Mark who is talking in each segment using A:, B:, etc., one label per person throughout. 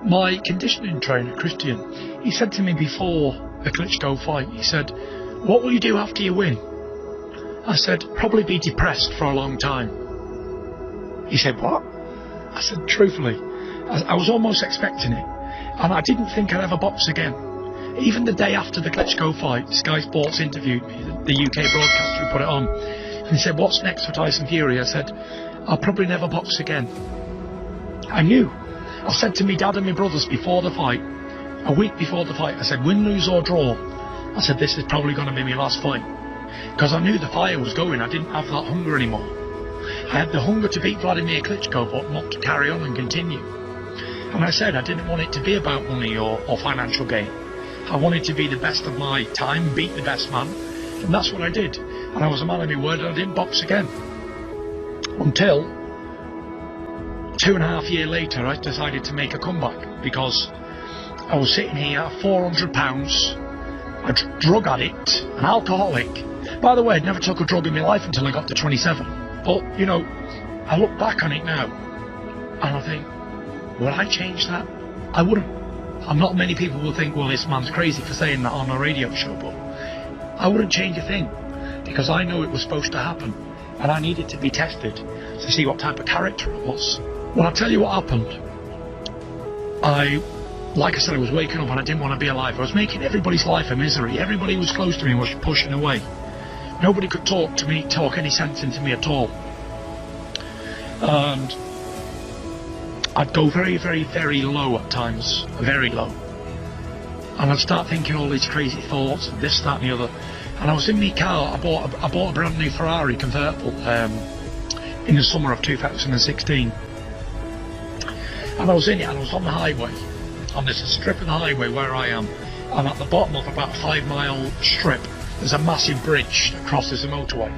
A: My conditioning trainer, Christian, he said to me before the Klitschko fight, he said, "What will you do after you win?" I said, "Probably be depressed for a long time." He said, "What?" I said, "Truthfully, I was almost expecting it, and I didn't think I'd ever box again." Even the day after the Klitschko fight, Sky Sports interviewed me, the UK broadcaster who put it on, and he said, "What's next for Tyson Fury?" I said, "I'll probably never box again." I knew. I said to me dad and my brothers before the fight, a week before the fight, I said, "Win, lose or draw," I said, "This is probably going to be my last fight." Because I knew the fire was going. I didn't have that hunger anymore. I had the hunger to beat Wladimir Klitschko, but not to carry on and continue. And I said I didn't want it to be about money or financial gain. I wanted to be the best of my time, beat the best man, and that's what I did. And I was a man of my word, and I didn't box again. Until 2.5 years later, I decided to make a comeback, because I was sitting here, 400 pounds, a drug addict, an alcoholic. By the way, I'd never took a drug in my life until I got to 27. But, you know, I look back on it now, and I think, would I change that? I wouldn't. And not many people will think, well, this man's crazy for saying that on a radio show, but I wouldn't change a thing, because I know it was supposed to happen, and I needed to be tested to see what type of character it was. Well, I'll tell you what happened. Like I said, I was waking up and I didn't want to be alive. I was making everybody's life a misery. Everybody who was close to me was pushing away. Nobody could talk to me, talk any sense into me at all. And I'd go very, very, very low at times, very low. And I'd start thinking all these crazy thoughts, and this, that and the other. And I was in my car, I bought a brand new Ferrari convertible in the summer of 2016. And I was in it, and I was on the highway. And there's a strip of the highway where I am, and at the bottom of about a 5-mile strip, there's a massive bridge that crosses the motorway.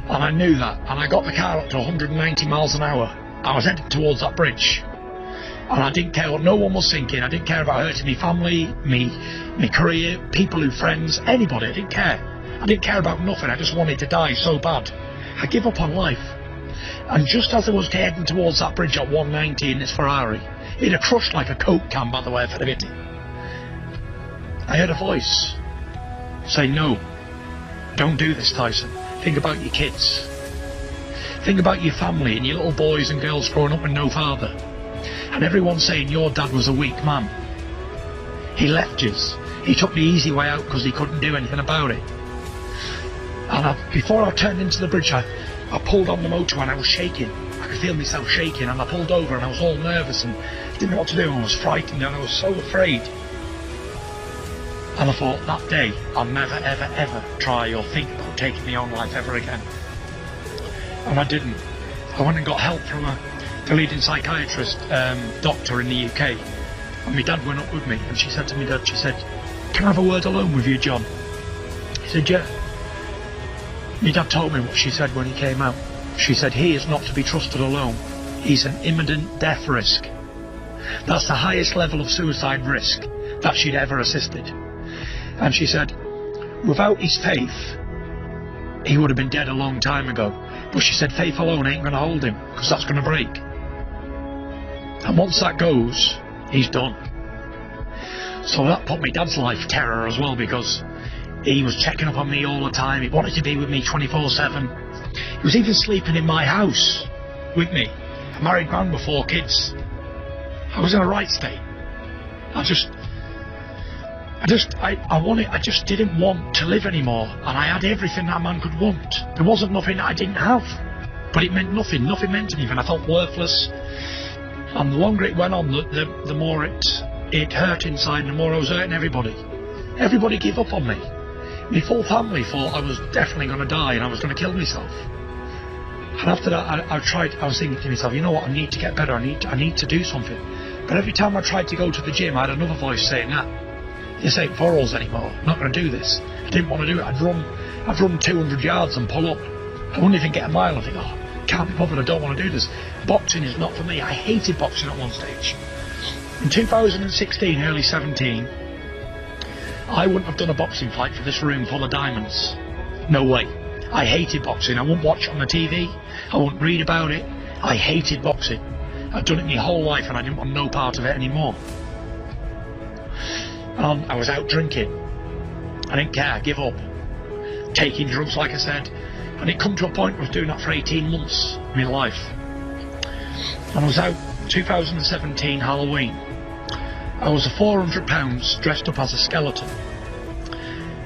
A: And I knew that, and I got the car up to 190 miles an hour. I was heading towards that bridge, and I didn't care what no one was thinking. I didn't care about hurting my family, my career, people friends, anybody. I didn't care. I didn't care about nothing. I just wanted to die so bad. I give up on life. And just as I was heading towards that bridge at 190 in this Ferrari, it had crushed like a Coke can, by the way, if I'd hit it. I heard a voice say, "No, don't do this, Tyson. Think about your kids. Think about your family and your little boys and girls growing up with no father. And everyone's saying your dad was a weak man. He left us. He took the easy way out because he couldn't do anything about it." And before I turned into the bridge, I pulled on the motor and I was shaking. I could feel myself shaking, and I pulled over and I was all nervous and didn't know what to do. I was frightened and I was so afraid. And I thought, that day, I'll never, ever, ever try or think about taking my own life ever again. And I didn't. I went and got help from the leading psychiatrist, doctor in the UK. And my dad went up with me, and she said to me, Dad, she said, "Can I have a word alone with you, John?" He said, "Yeah." My dad told me what she said when he came out. She said, "He is not to be trusted alone. He's an imminent death risk." That's the highest level of suicide risk that she'd ever assisted. And she said, without his faith, he would have been dead a long time ago. But she said, faith alone ain't going to hold him, because that's going to break. And once that goes, he's done. So that put my dad's life terror as well, because he was checking up on me all the time. He wanted to be with me 24/7. He was even sleeping in my house with me. A married man with 4 kids. I was in a right state. I just didn't want to live anymore, and I had everything that a man could want. There wasn't nothing that I didn't have, but it meant nothing. Nothing meant anything. I felt worthless, and the longer it went on, the more it hurt inside, and the more I was hurting everybody. Everybody gave up on me. My full family thought I was definitely going to die and I was going to kill myself. And after that, I was thinking to myself, you know what, I need to get better. I need to do something. But every time I tried to go to the gym, I had another voice saying, "Nah, this ain't for us anymore. I'm not going to do this." I didn't want to do it. I'd run 200 yards and pull up. I wouldn't even get a mile. I think, oh, can't be bothered. I don't want to do this. Boxing is not for me. I hated boxing at one stage. In 2016, early 17, I wouldn't have done a boxing fight for this room full of diamonds. No way. I hated boxing. I wouldn't watch it on the TV. I wouldn't read about it. I hated boxing. I'd done it my whole life and I didn't want no part of it anymore. I was out drinking. I didn't care, give up. Taking drugs, like I said. And it come to a point where I was doing that for 18 months of my life. And I was out 2017 Halloween. I was a 400 pounds dressed up as a skeleton.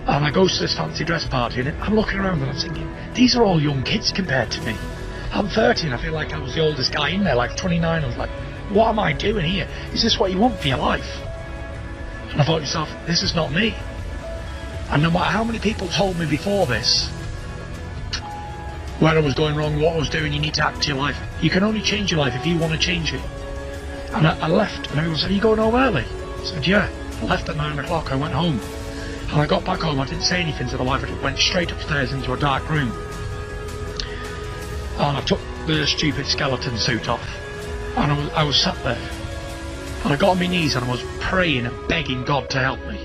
A: And I go to this fancy dress party and I'm looking around and I'm thinking, these are all young kids compared to me. I'm 30 and I feel like I was the oldest guy in there, like 29. I was like, what am I doing here? Is this what you want for your life? And I thought to myself, this is not me. And no matter how many people told me before this, where I was going wrong, what I was doing, you need to act your life. You can only change your life if you want to change it. And I left and everyone said, are you going home early? I said, yeah. I left at 9 o'clock, I went home. And I got back home, I didn't say anything to the wife, I went straight upstairs into a dark room. And I took the stupid skeleton suit off. And I was sat there. And I got on my knees and I was praying and begging God to help me.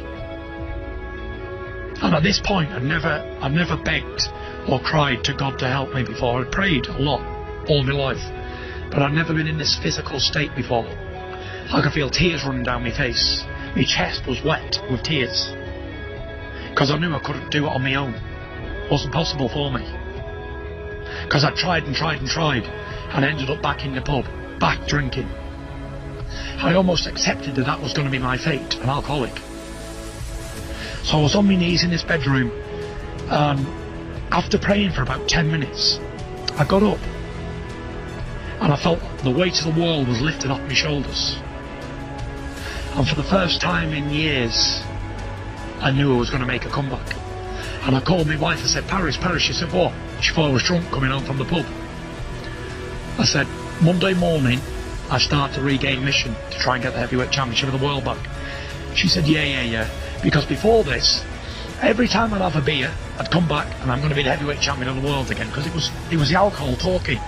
A: And at this point, I've never begged or cried to God to help me before. I prayed a lot, all my life. But I'd never been in this physical state before. I could feel tears running down my face. My chest was wet with tears. Because I knew I couldn't do it on my own. It wasn't possible for me. Because I tried and tried and tried. And ended up back in the pub, back drinking. I almost accepted that was going to be my fate, an alcoholic. So I was on my knees in this bedroom. After praying for about 10 minutes, I got up. And I felt the weight of the world was lifted off my shoulders. And for the first time in years, I knew I was going to make a comeback. And I called my wife, I said, Paris. She said, what? She thought I was drunk coming home from the pub. I said, Monday morning, I start to regain mission to try and get the heavyweight championship of the world back. She said, yeah. Because before this, every time I'd have a beer, I'd come back and I'm going to be the heavyweight champion of the world again, because it was the alcohol talking.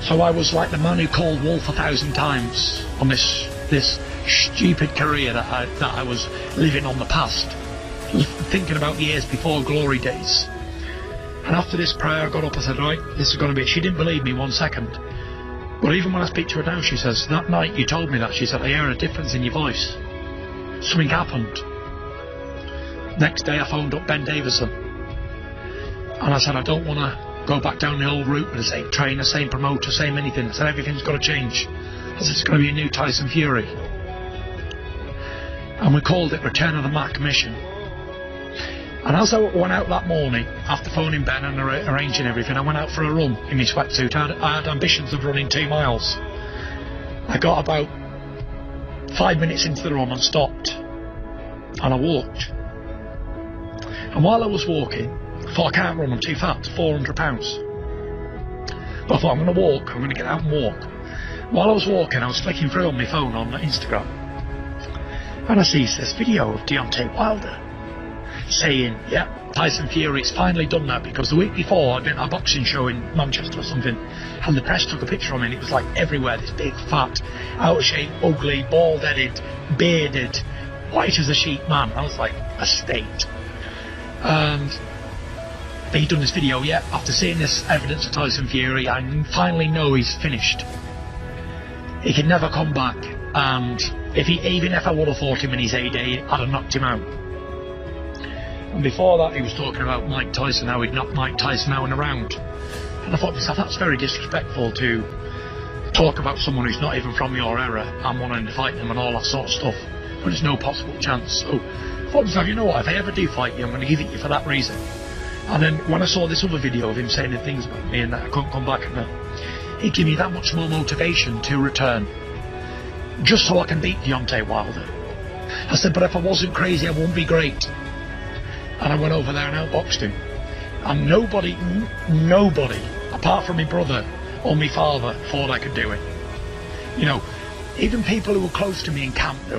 A: So I was like the man who called wolf 1,000 times on this stupid career that I was living on the past, thinking about the years before, glory days. And after this prayer I got up, I said, right, this is going to be it. She didn't believe me 1 second. But even when I speak to her now, she says, that night you told me that, she said, I hear a difference in your voice. Something happened. Next day I phoned up Ben Davison. And I said, I don't want to go back down the old route with the same trainer, same promoter, same anything. I said, everything's got to change. I said, it's going to be a new Tyson Fury. And we called it Return of the Mac Mission. And as I went out that morning, after phoning Ben and arranging everything, I went out for a run in my sweatsuit. I had ambitions of running 2 miles. I got about 5 minutes into the run and stopped. And I walked. And while I was walking, I thought, I can't run, I'm too fat, 400 pounds. But I thought, I'm going to walk, I'm going to get out and walk. While I was walking, I was flicking through on my phone on Instagram. And I see this video of Deontay Wilder saying, yeah, Tyson Fury's finally done that, because the week before I'd been at a boxing show in Manchester or something, and the press took a picture of me and it was like everywhere, this big, fat, out of shape, ugly, bald-headed, bearded, white as a sheet man. I was like, a state. And he'd done this video, yeah, after seeing this evidence of Tyson Fury, I finally know he's finished. He can never come back, and even if I would have fought him in his heyday, I'd have knocked him out. And before that he was talking about Mike Tyson, how he'd knocked Mike Tyson out in a round. And I thought to myself, that's very disrespectful to talk about someone who's not even from your era and wanting to fight them and all that sort of stuff, but there's no possible chance. So I thought to myself, you know what, if I ever do fight you, I'm going to give it you for that reason. And then when I saw this other video of him saying the things about me and that I couldn't come back, and it gave me that much more motivation to return, just so I can beat Deontay Wilder. I said, but if I wasn't crazy, I wouldn't be great. And I went over there and outboxed him. And nobody, apart from my brother or my father, thought I could do it. You know, even people who were close to me in camp, they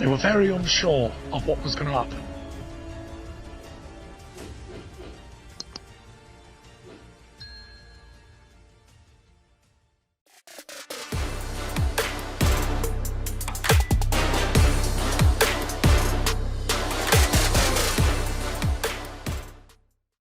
A: were very unsure of what was going to happen.